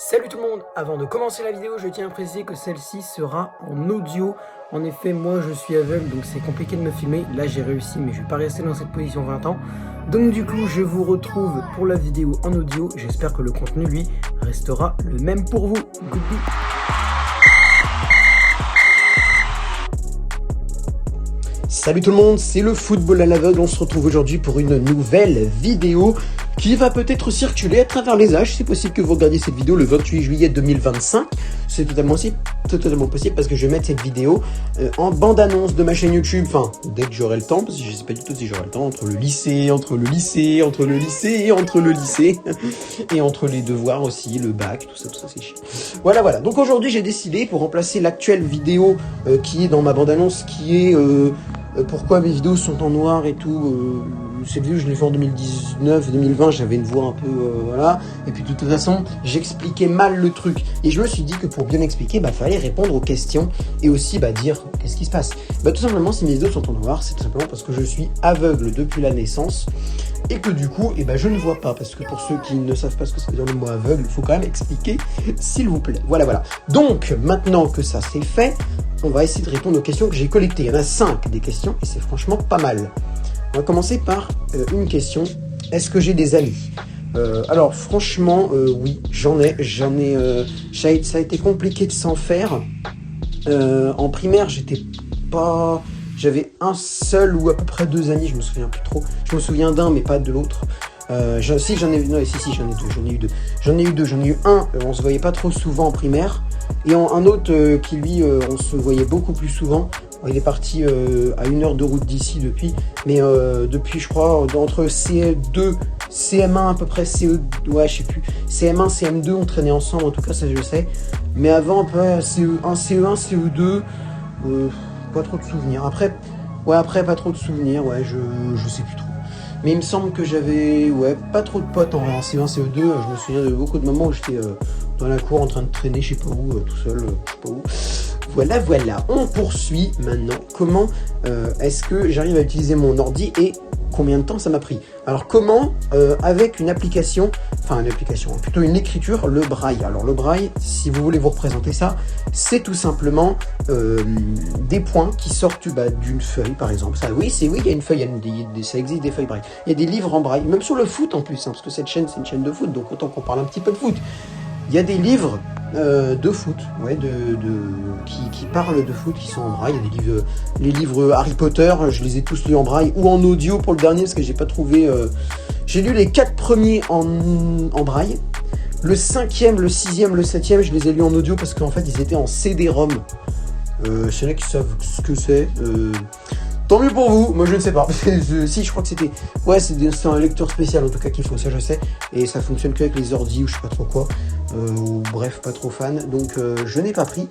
Salut tout le monde, avant de commencer la vidéo, je tiens à préciser que celle-ci sera en audio. En effet, moi je suis aveugle, donc c'est compliqué de me filmer. Là j'ai réussi, mais je vais pas rester dans cette position 20 ans. Donc du coup, je vous retrouve pour la vidéo en audio. J'espère que le contenu, lui, restera le même pour vous. Goodbye. Salut tout le monde, c'est le football à l'aveugle. On se retrouve aujourd'hui pour une nouvelle vidéo qui va peut-être circuler à travers les âges. C'est possible que vous regardiez cette vidéo le 28 juillet 2025. C'est totalement possible parce que je vais mettre cette vidéo en bande-annonce de ma chaîne YouTube. Enfin, dès que j'aurai le temps, parce que je sais pas du tout si j'aurai le temps, entre le lycée et entre les devoirs aussi, le bac, tout ça c'est chiant. Voilà. Donc aujourd'hui j'ai décidé, pour remplacer l'actuelle vidéo qui est dans ma bande-annonce, qui est pourquoi mes vidéos sont en noir et tout. Cette vidéo je l'ai fait en 2019-2020, j'avais une voix un peu voilà, et puis de toute façon j'expliquais mal le truc et je me suis dit que pour bien expliquer, fallait répondre aux questions et aussi dire qu'est-ce qui se passe. Tout simplement, si mes vidéos sont en noir, c'est tout simplement parce que je suis aveugle depuis la naissance et que du coup je ne vois pas, parce que pour ceux qui ne savent pas ce que ça veut dire le mot aveugle, il faut quand même expliquer s'il vous plaît. Voilà. Donc maintenant que ça c'est fait, on va essayer de répondre aux questions que j'ai collectées. Il y en a 5 des questions et c'est franchement pas mal. On va commencer par une question. Est-ce que j'ai des amis? Alors franchement, oui, j'en ai. Ça a été compliqué de s'en faire. En primaire, j'avais un seul ou à peu près 2 amis, je me souviens plus trop. Je me souviens d'un, mais pas de l'autre. J'en ai eu deux. J'en ai eu un, on se voyait pas trop souvent en primaire, et un autre qui lui, on se voyait beaucoup plus souvent. Il est parti à 1 heure de route d'ici depuis, mais depuis je crois entre CE2, CM1 à peu près, CE2, ouais je sais plus, CM1, CM2 on traînait ensemble, en tout cas ça je sais, mais avant un peu CE1, CE1, CE2, pas trop de souvenirs, après pas trop de souvenirs, je sais plus trop. Mais il me semble que j'avais pas trop de potes en CE1, CE2. Je me souviens de beaucoup de moments où j'étais dans la cour en train de traîner, je sais pas où, tout seul, je sais pas où. Voilà. On poursuit maintenant. Comment est-ce que j'arrive à utiliser mon ordi et combien de temps ça m'a pris? Alors comment avec une application, plutôt une écriture, le braille. Alors le braille, si vous voulez vous représenter ça, c'est tout simplement des points qui sortent d'une feuille par exemple. Il y a une feuille, ça existe des feuilles braille. Il y a des livres en braille, même sur le foot en plus, parce que cette chaîne c'est une chaîne de foot, donc autant qu'on parle un petit peu de foot. Il y a des livres de foot, qui parlent de foot, qui sont en braille. Il y a des livres, les livres Harry Potter, je les ai tous lus en braille ou en audio pour le dernier parce que j'ai pas trouvé. J'ai lu les 4 premiers en braille. Le 5e, le 6e, le 7e, je les ai lus en audio parce qu'en fait ils étaient en CD-ROM. C'est là qui savent ce que c'est. Tant mieux pour vous, moi je ne sais pas. Si, je crois que c'était... c'est un lecteur spécial en tout cas qu'il faut, ça je sais. Et ça fonctionne qu'avec les ordi ou je sais pas trop quoi. Ou bref, pas trop fan. Donc je n'ai pas pris.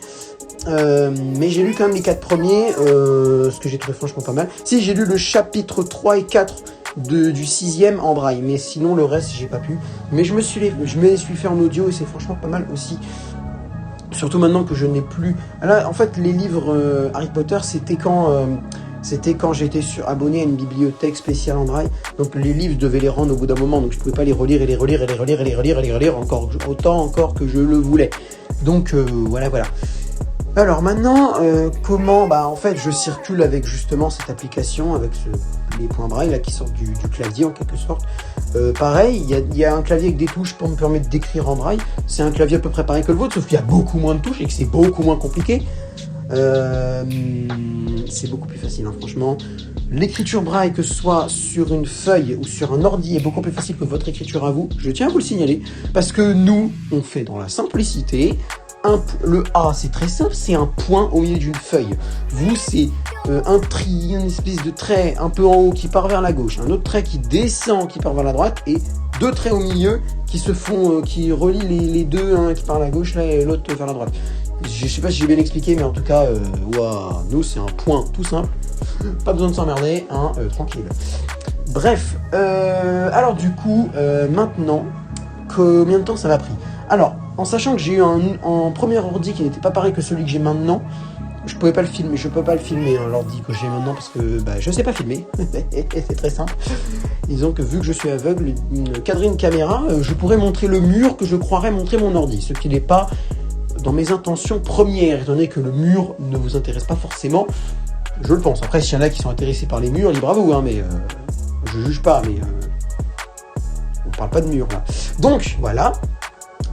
Mais j'ai lu quand même les 4 premiers, ce que j'ai trouvé franchement pas mal. Si, j'ai lu le chapitre 3 et 4 du 6e en braille. Mais sinon le reste j'ai pas pu. Mais je me les suis fait en audio et c'est franchement pas mal aussi. Surtout maintenant que je n'ai plus... Là, en fait, les livres Harry Potter, c'était quand j'étais abonné à une bibliothèque spéciale en braille. Donc les livres, je devais les rendre au bout d'un moment. Donc je pouvais pas les relire encore que je le voulais. Donc voilà. Alors maintenant, comment... en fait, je circule avec justement cette application, avec les points braille là, qui sortent du clavier en quelque sorte. Pareil, il y a un clavier avec des touches pour me permettre d'écrire en braille. C'est un clavier à peu près pareil que le vôtre, sauf qu'il y a beaucoup moins de touches et que c'est beaucoup moins compliqué. C'est beaucoup plus facile, franchement. L'écriture braille, que ce soit sur une feuille ou sur un ordi, est beaucoup plus facile que votre écriture à vous. Je tiens à vous le signaler, parce que nous, on fait dans la simplicité. Le A, c'est très simple, c'est un point au milieu d'une feuille. Vous, c'est une espèce de trait un peu en haut qui part vers la gauche, un autre trait qui descend qui part vers la droite, et 2 traits au milieu qui relient les deux, un qui part à la gauche là, et l'autre vers la droite. Je sais pas si j'ai bien expliqué, mais en tout cas, nous c'est un point tout simple, pas besoin de s'emmerder, tranquille. Bref, alors du coup, maintenant, combien de temps ça m'a pris? Alors, en sachant que j'ai eu un premier ordi qui n'était pas pareil que celui que j'ai maintenant, je pouvais pas le filmer, je peux pas le filmer, hein, l'ordi que j'ai maintenant parce que bah, je sais pas filmer. C'est très simple. Disons que vu que je suis aveugle, cadrer une caméra, je pourrais montrer le mur que je croirais montrer mon ordi, ce qui n'est pas dans mes intentions premières, étant donné que le mur ne vous intéresse pas forcément, je le pense. Après, s'il y en a qui sont intéressés par les murs, libre à vous, hein, mais je juge pas, mais on parle pas de mur là. Donc voilà.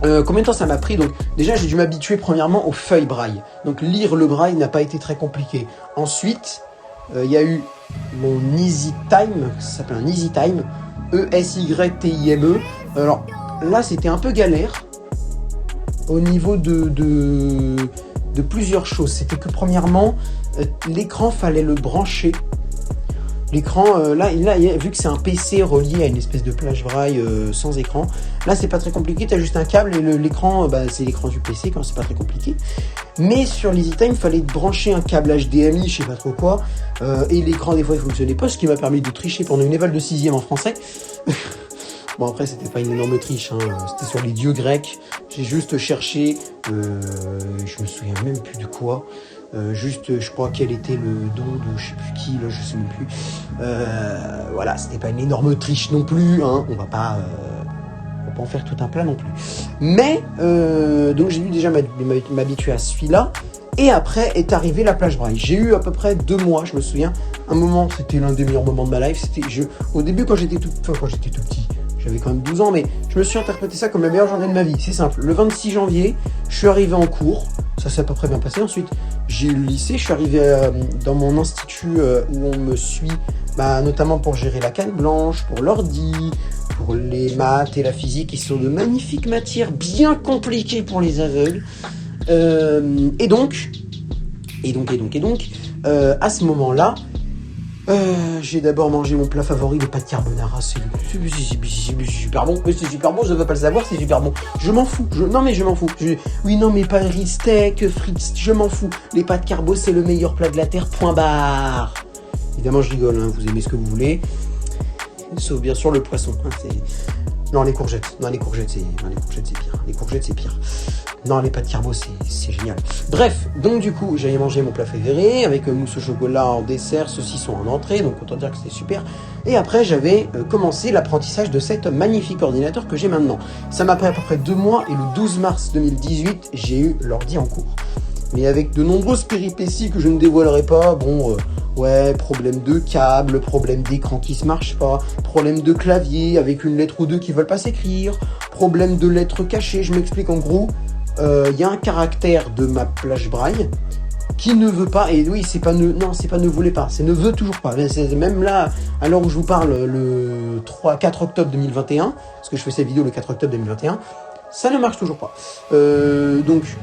Combien de temps ça m'a pris? Donc déjà j'ai dû m'habituer premièrement aux feuilles braille. Donc lire le braille n'a pas été très compliqué. Ensuite, il y a eu mon Easy Time, ça s'appelle un Easy Time, ESYTIME. Alors là c'était un peu galère au niveau de plusieurs choses. C'était que premièrement, l'écran fallait le brancher. L'écran, là, vu que c'est un PC relié à une espèce de plage braille sans écran, là c'est pas très compliqué, t'as juste un câble et l'écran, c'est l'écran du PC, quand c'est pas très compliqué. Mais sur l'EasyTime, il fallait brancher un câble HDMI, je sais pas trop quoi, et l'écran des fois il fonctionnait pas, ce qui m'a permis de tricher pendant une éval de 6e en français. Bon après c'était pas une énorme triche, hein. C'était sur les dieux grecs, j'ai juste cherché, je me souviens même plus de quoi. Juste je crois quel était le don de je sais plus qui, là je sais même plus, voilà, c'était pas une énorme triche non plus, hein. On va pas en faire tout un plat non plus, mais donc j'ai dû déjà m'habituer à celui-là, et après est arrivée la plage braille. J'ai eu à peu près 2 mois, je me souviens, un moment, c'était l'un des meilleurs moments de ma life, c'était au début quand j'étais tout petit, j'avais quand même 12 ans, mais je me suis interprété ça comme la meilleure journée de ma vie. C'est simple, le 26 janvier, je suis arrivé en cours, ça s'est à peu près bien passé. Ensuite, j'ai eu le lycée, je suis arrivé dans mon institut où on me suit, notamment pour gérer la canne blanche, pour l'ordi, pour les maths et la physique, qui sont de magnifiques matières bien compliquées pour les aveugles. Et donc, à ce moment-là, j'ai d'abord mangé mon plat favori, les pâtes carbonara. C'est super bon. Mais c'est super bon, je ne veux pas le savoir, c'est super bon. Je m'en fous. Non mais je m'en fous. Oui, non mais pas riz, steak, frites, je m'en fous. Les pâtes carbo, c'est le meilleur plat de la terre, point barre. Évidemment, je rigole, hein, vous aimez ce que vous voulez. Sauf bien sûr le poisson. Hein, non, les courgettes. Non, les courgettes, c'est pire. Les courgettes, c'est pire. Non, les pâtes carbo, c'est génial. Bref, donc du coup, j'allais manger mon plat préféré avec mousse au chocolat en dessert, saucisson en entrée, donc autant dire que c'était super. Et après, j'avais commencé l'apprentissage de cet magnifique ordinateur que j'ai maintenant. Ça m'a pris à peu près 2 mois et le 12 mars 2018, j'ai eu l'ordi en cours. Mais avec de nombreuses péripéties que je ne dévoilerai pas, problème de câble, problème d'écran qui se marche pas, problème de clavier avec une lettre ou deux qui veulent pas s'écrire, problème de lettres cachées, je m'explique en gros. Y a un caractère de ma plage braille qui ne veut pas, et oui, c'est pas ne voulait pas, c'est ne veut toujours pas. Même là, à l'heure où je vous parle, le 4 octobre 2021, parce que je fais cette vidéo le 4 octobre 2021, ça ne marche toujours pas. Donc,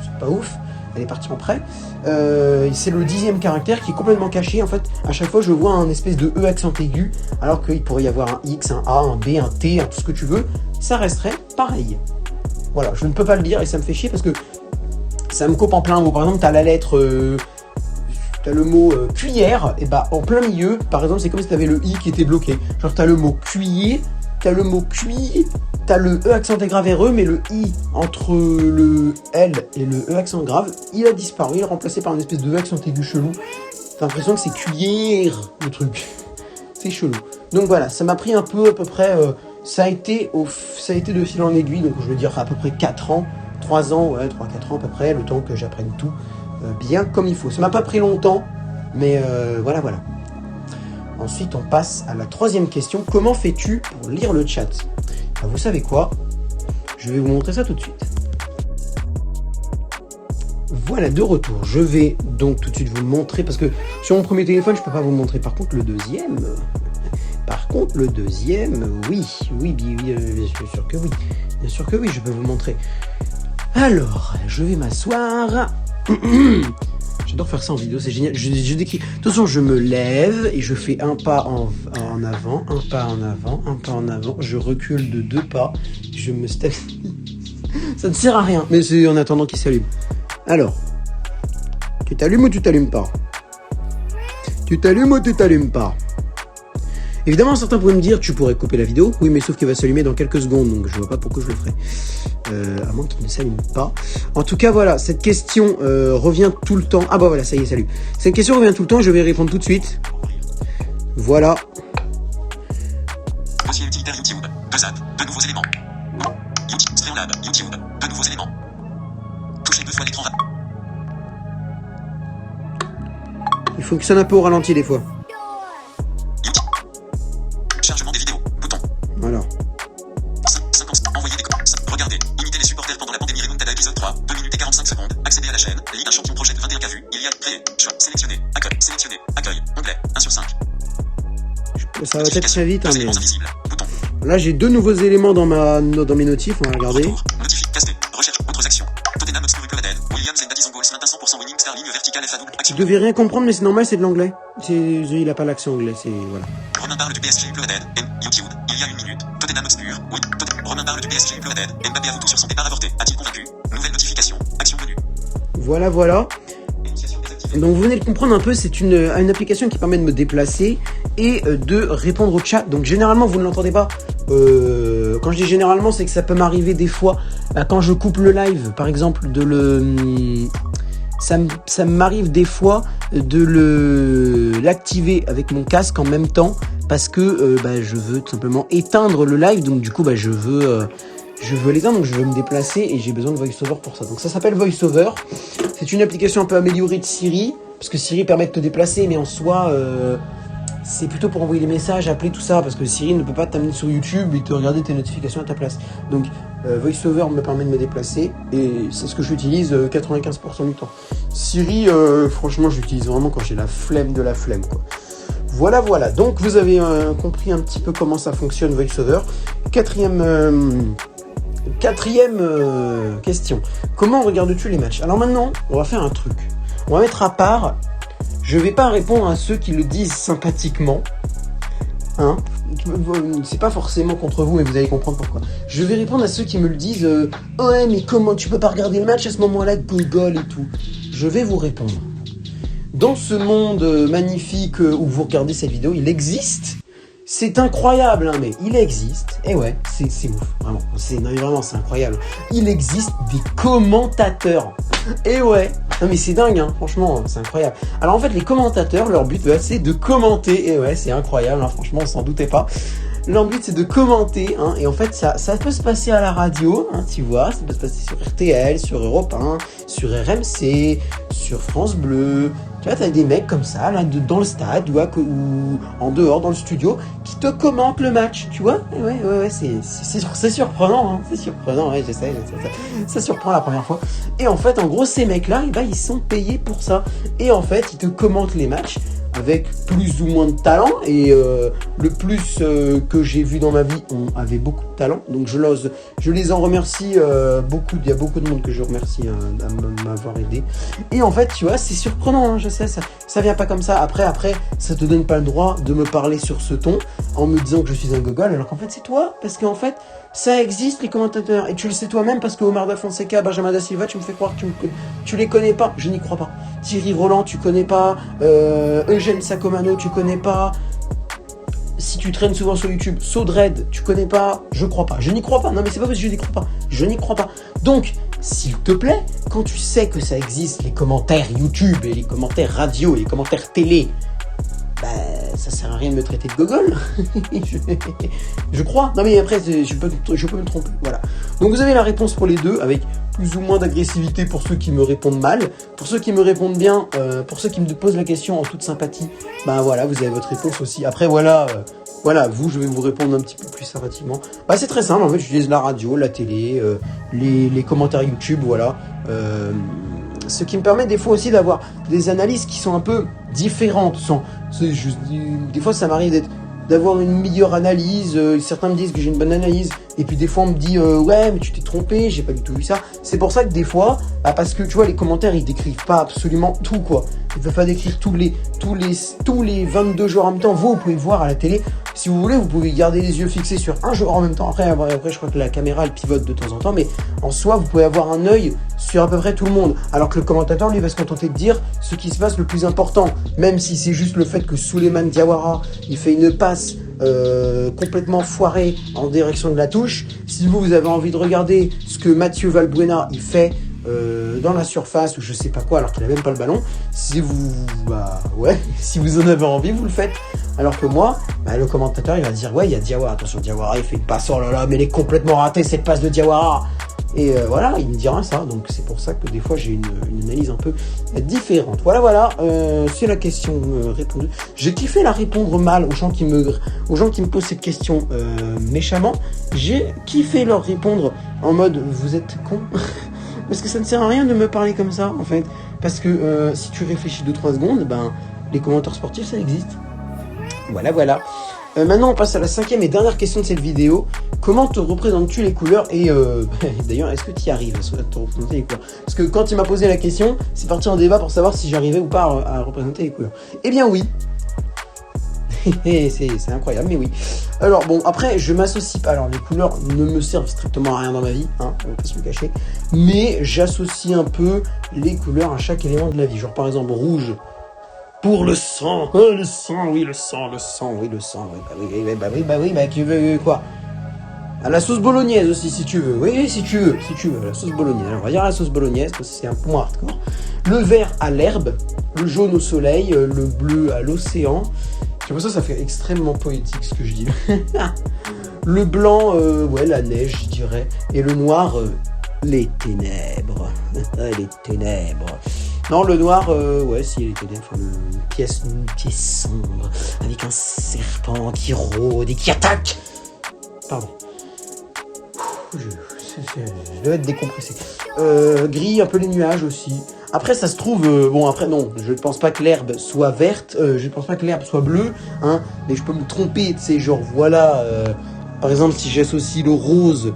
c'est pas ouf, elle est partie en prêt. C'est le 10e caractère qui est complètement caché. En fait, à chaque fois, je vois un espèce de E accent aigu, alors qu'il pourrait y avoir un X, un A, un B, un T, tout ce que tu veux, ça resterait pareil. Voilà, je ne peux pas le dire et ça me fait chier parce que ça me coupe en plein mot. Par exemple, t'as la lettre, t'as le mot cuillère, et en plein milieu, par exemple, c'est comme si t'avais le I qui était bloqué. Genre, t'as le mot cuiller, t'as le mot cuit, t'as le E accent grave RE, mais le I entre le L et le E accent grave, il a disparu, il est remplacé par une espèce de E accent aigu chelou. T'as l'impression que c'est cuillère, le truc. C'est chelou. Donc voilà, ça m'a pris un peu, à peu près. Ça a été de fil en aiguille, donc je veux dire à peu près 4 ans, 3 ans, 3-4 ans à peu près, le temps que j'apprenne tout bien comme il faut. Ça m'a pas pris longtemps, mais voilà. Ensuite, on passe à la 3e question. Comment fais-tu pour lire le chat? Vous savez quoi? Je vais vous montrer ça tout de suite. Voilà, de retour. Je vais donc tout de suite vous le montrer, parce que sur mon premier téléphone, je peux pas vous le montrer. Par contre, le deuxième... oui, bien sûr que oui. Bien sûr que oui, je peux vous montrer. Alors, je vais m'asseoir. J'adore faire ça en vidéo, c'est génial. Je décris. De toute façon, je me lève et je fais un pas en avant, un pas en avant, un pas en avant. Je recule de 2 pas. Je me stabilise. Ça ne sert à rien, mais c'est en attendant qu'il s'allume. Alors, tu t'allumes ou tu t'allumes pas? Tu t'allumes ou tu t'allumes pas? Évidemment, certains pourraient me dire, tu pourrais couper la vidéo. Oui, mais sauf qu'il va s'allumer dans quelques secondes, donc je vois pas pourquoi je le ferais. À moins qu'il ne s'allume pas. En tout cas, voilà, cette question revient tout le temps. Ah bah voilà, ça y est, salut. Cette question revient tout le temps, je vais répondre tout de suite. Voilà. Dossier utilitaire YouTube. 2 apps. 2 nouveaux éléments. YouTube. Streamlab. YouTube. 2 nouveaux éléments. Touchez 2 fois l'écran. Il fonctionne un peu au ralenti des fois. YouTube. Chargement des vidéos. Bouton. Voilà. 50. Envoyer des commentaires. Regardez. Imiter les supporters pendant la pandémie Remontada épisode 3. 2 minutes et 45 secondes. Accéder à la chaîne. Ligue un champion project 21 qu'a vu. Il y a créé. Choix. Sélectionner. Accueil. Sélectionner. Accueil. Onglet. 1 sur 5. Ça va peut-être très vite, hein, mais... Invisibles. Bouton. Là, j'ai 2 nouveaux éléments dans mes notifs, on va regarder. Retour. Notifié. Casté. Recherche. Autres actions. Tottenham Hotspur United. Williams et Daddy Zongo. Maintint 100% winning star ligne verticale F à double Tu action. devais rien comprendre, mais c'est normal, c'est de l'anglais. Il a pas l'accent anglais, c'est... Voilà. Romain parle du PSG United. YouTube. Il y a 1 minute. Tottenham Hotspur. Oui. Romain parle du PSG United. Mbappé avoue tout sur son départ avorté. A-t-il convaincu? Nouvelle notification. Action venue. Voilà, voilà. Énonciation désactivée. Donc vous venez de comprendre un peu, c'est une application qui permet de me déplacer et de répondre au chat. Donc généralement, vous ne l'entendez pas. Quand je dis généralement, c'est que ça peut m'arriver des fois, quand je coupe le live, par exemple, ça m'arrive des fois de l'activer avec mon casque en même temps parce que je veux tout simplement éteindre le live. Donc du coup, je veux l'éteindre, donc je veux me déplacer et j'ai besoin de VoiceOver pour ça. Donc ça s'appelle VoiceOver. C'est une application un peu améliorée de Siri, parce que Siri permet de te déplacer, mais en soi, c'est plutôt pour envoyer des messages, appeler, tout ça, parce que Siri ne peut pas t'amener sur YouTube et te regarder tes notifications à ta place. Donc VoiceOver me permet de me déplacer et c'est ce que j'utilise 95% du temps. Siri, franchement, je l'utilise vraiment quand j'ai la flemme de la flemme, quoi. Voilà, voilà. Donc vous avez compris un petit peu comment ça fonctionne VoiceOver. Quatrième question. Comment regardes-tu les matchs? Alors maintenant, on va faire un truc. On va mettre à part. Je vais pas répondre à ceux qui le disent sympathiquement. Hein? C'est pas forcément contre vous, mais vous allez comprendre pourquoi. Je vais répondre à ceux qui me le disent. Ouais, mais comment tu peux pas regarder le match à ce moment-là, Google et tout. Je vais vous répondre. Dans ce monde magnifique où vous regardez cette vidéo, il existe. C'est incroyable, hein, mais il existe. Et ouais, c'est ouf, vraiment. Vraiment, c'est incroyable. Il existe des commentateurs. Et ouais, non mais c'est dingue, hein, franchement, c'est incroyable. Alors en fait, les commentateurs, leur but, c'est de commenter. Et ouais, c'est incroyable, hein, franchement, on s'en doutait pas. Leur but, c'est de commenter, hein, et en fait, ça peut se passer à la radio, hein, tu vois, ça peut se passer sur RTL, sur Europe 1, sur RMC, sur France Bleu. Tu vois, t'as des mecs comme ça, là, dans le stade, ou en dehors, dans le studio, qui te commentent le match, tu vois. Et ouais, c'est surprenant, hein, c'est surprenant, ouais, je sais, ça surprend la première fois. Et en fait, en gros, ces mecs-là, ils sont payés pour ça. Et en fait, ils te commentent les matchs avec plus ou moins de talent, et le plus que j'ai vu dans ma vie, on avait beaucoup de talent, donc je les en remercie beaucoup. Il y a beaucoup de monde que je remercie à m'avoir aidé. Et en fait, tu vois, c'est surprenant, hein, je sais, ça vient pas comme ça. Après, ça te donne pas le droit de me parler sur ce ton en me disant que je suis un gogol, alors qu'en fait c'est toi, parce qu'en fait ça existe, les commentateurs, et tu le sais toi-même, parce que Omar Da Fonseca, Benjamin Da Silva, tu me fais croire que tu les connais pas. Je n'y crois pas. Thierry Roland, tu connais pas. Eugène Sacomano, tu connais pas. Si tu traînes souvent sur YouTube, Sodred, tu connais pas. Je crois pas. Je n'y crois pas. Non mais c'est pas parce que je n'y crois pas. Je n'y crois pas. Donc, s'il te plaît, quand tu sais que ça existe, les commentaires YouTube et les commentaires radio et les commentaires télé, ça sert à rien de me traiter de gogol. je crois. Non mais après, je peux me tromper. Voilà. Donc vous avez la réponse pour les deux, avec plus ou moins d'agressivité pour ceux qui me répondent mal. Pour ceux qui me répondent bien, pour ceux qui me posent la question en toute sympathie, voilà, vous avez votre réponse aussi. Après, voilà, je vais vous répondre un petit peu plus sympathiquement. C'est très simple, en fait, j'utilise la radio, la télé, les commentaires YouTube, voilà. Ce qui me permet des fois aussi d'avoir des analyses qui sont un peu différentes. Des fois, ça m'arrive d'avoir une meilleure analyse. Certains me disent que j'ai une bonne analyse. Et puis des fois, on me dit ouais, mais tu t'es trompé, j'ai pas du tout vu ça. C'est pour ça que des fois, parce que tu vois, les commentaires, ils décrivent pas absolument tout, quoi. Ils peuvent pas décrire tous les 22 joueurs en même temps. Vous pouvez voir à la télé. Si vous voulez, vous pouvez garder les yeux fixés sur un joueur en même temps. Après, je crois que la caméra, elle pivote de temps en temps. Mais en soi, vous pouvez avoir un œil sur à peu près tout le monde. Alors que le commentateur, lui, va se contenter de dire ce qui se passe le plus important. Même si c'est juste le fait que Souleymane Diawara, il fait une passe complètement foiré en direction de la touche. Si vous avez envie de regarder ce que Mathieu Valbuena il fait dans la surface ou je sais pas quoi alors qu'il a même pas le ballon, si vous si vous en avez envie, vous le faites. Alors que moi, le commentateur il va dire ouais, il y a Diawara, attention, Diawara il fait une passe, oh là là, mais elle est complètement ratée cette passe de Diawara. Et voilà, il me dira ça, donc c'est pour ça que des fois j'ai une analyse un peu différente. Voilà, c'est la question répondue. J'ai kiffé la répondre mal aux gens qui me posent cette question méchamment. J'ai kiffé leur répondre en mode vous êtes con. Parce que ça ne sert à rien de me parler comme ça en fait. Parce que si tu réfléchis 2-3 secondes, les commentaires sportifs ça existe. Voilà. Maintenant on passe à la 5e et dernière question de cette vidéo. Comment te représentes-tu les couleurs? Et d'ailleurs, est-ce que tu y arrives à te représenter les couleurs? Parce que quand il m'a posé la question, c'est parti en débat pour savoir si j'arrivais ou pas à représenter les couleurs. Eh bien oui. C'est incroyable, mais oui. Alors bon, après, je m'associe pas. Alors les couleurs ne me servent strictement à rien dans ma vie, on va pas se le cacher. Mais j'associe un peu les couleurs à chaque élément de la vie. Genre par exemple, rouge. Pour le sang, le sang, oui, tu veux quoi? À la sauce bolognaise aussi, si tu veux. Oui, si tu veux, la sauce bolognaise. Alors, on va dire la sauce bolognaise, parce que c'est un peu moins hardcore. Le vert à l'herbe, le jaune au soleil, le bleu à l'océan. Tu vois, ça fait extrêmement poétique, ce que je dis. Le blanc, la neige, je dirais. Et le noir, les ténèbres. Les ténèbres. Non, le noir, si, les ténèbres, une pièce sombre, avec un serpent qui rôde et qui attaque. Pardon. Je dois être décompressé. Gris, un peu les nuages aussi. Après, ça se trouve... après, non. Je ne pense pas que l'herbe soit verte. Je ne pense pas que l'herbe soit bleue. Mais je peux me tromper. Tu sais, genre, voilà... par exemple, si j'associe le rose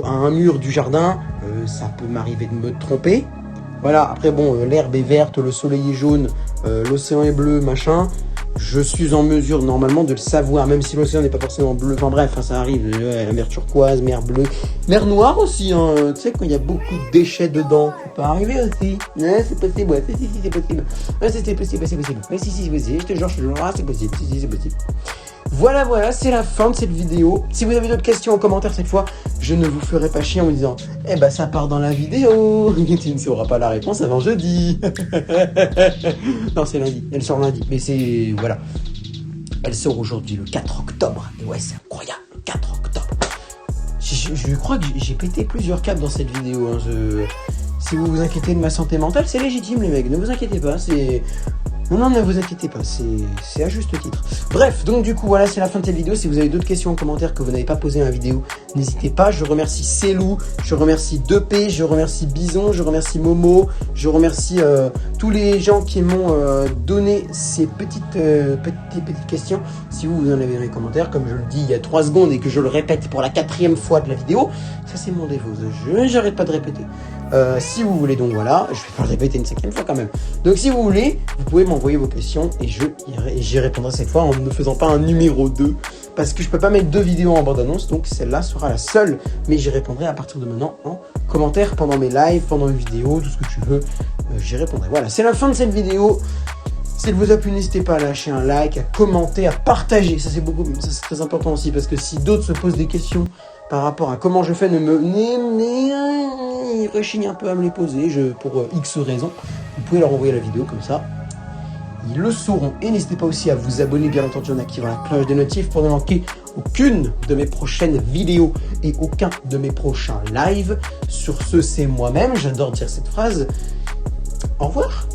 à un mur du jardin, ça peut m'arriver de me tromper. Voilà. Après, l'herbe est verte, le soleil est jaune, l'océan est bleu, machin... Je suis en mesure normalement de le savoir, même si l'océan n'est pas forcément bleu. Enfin bref, ça arrive. La mer turquoise, mer bleue, mer noire aussi. Tu sais, quand il y a beaucoup de déchets dedans, ça peut arriver aussi. C'est possible, c'est possible. C'est possible. Mais si, c'est possible. Je te jure, c'est possible. Si, c'est possible. Voilà, c'est la fin de cette vidéo. Si vous avez d'autres questions en commentaire cette fois, je ne vous ferai pas chier en vous disant ça part dans la vidéo. Tu ne sauras pas la réponse avant jeudi. Non, c'est lundi. Elle sort lundi. Mais c'est... Voilà. Elle sort aujourd'hui, le 4 octobre. Et ouais, c'est incroyable. Le 4 octobre. Je crois que j'ai pété plusieurs câbles dans cette vidéo. Si vous vous inquiétez de ma santé mentale, c'est légitime les mecs. Ne vous inquiétez pas, c'est... Non, ne vous inquiétez pas, c'est à juste titre. Bref, donc du coup, voilà, c'est la fin de cette vidéo. Si vous avez d'autres questions en commentaire que vous n'avez pas posées dans la vidéo, n'hésitez pas. Je remercie Célou, je remercie 2P, je remercie Bison, je remercie Momo, je remercie tous les gens qui m'ont donné ces petites questions. Si vous en avez dans les commentaires, comme je le dis il y a 3 secondes et que je le répète pour la 4e fois de la vidéo, ça c'est mon défaut, j'arrête pas de répéter. Si vous voulez, donc voilà, je vais pas le répéter une 5e fois quand même. Donc si vous voulez, vous pouvez m'envoyer vos questions et j'y répondrai cette fois en ne faisant pas un numéro 2 parce que je peux pas mettre 2 vidéos en bande-annonce, donc celle-là sera la seule, mais j'y répondrai à partir de maintenant en commentaire pendant mes lives, pendant mes vidéos, tout ce que tu veux, j'y répondrai. Voilà, c'est la fin de cette vidéo. Si elle vous a plu, n'hésitez pas à lâcher un like, à commenter, à partager. Ça c'est très important aussi parce que si d'autres se posent des questions par rapport à comment je fais, rechigne un peu à me les poser, pour X raisons. Vous pouvez leur envoyer la vidéo comme ça. Ils le sauront. Et n'hésitez pas aussi à vous abonner, bien entendu, en activant la cloche des notifs pour ne manquer aucune de mes prochaines vidéos et aucun de mes prochains lives. Sur ce, c'est moi-même. J'adore dire cette phrase. Au revoir.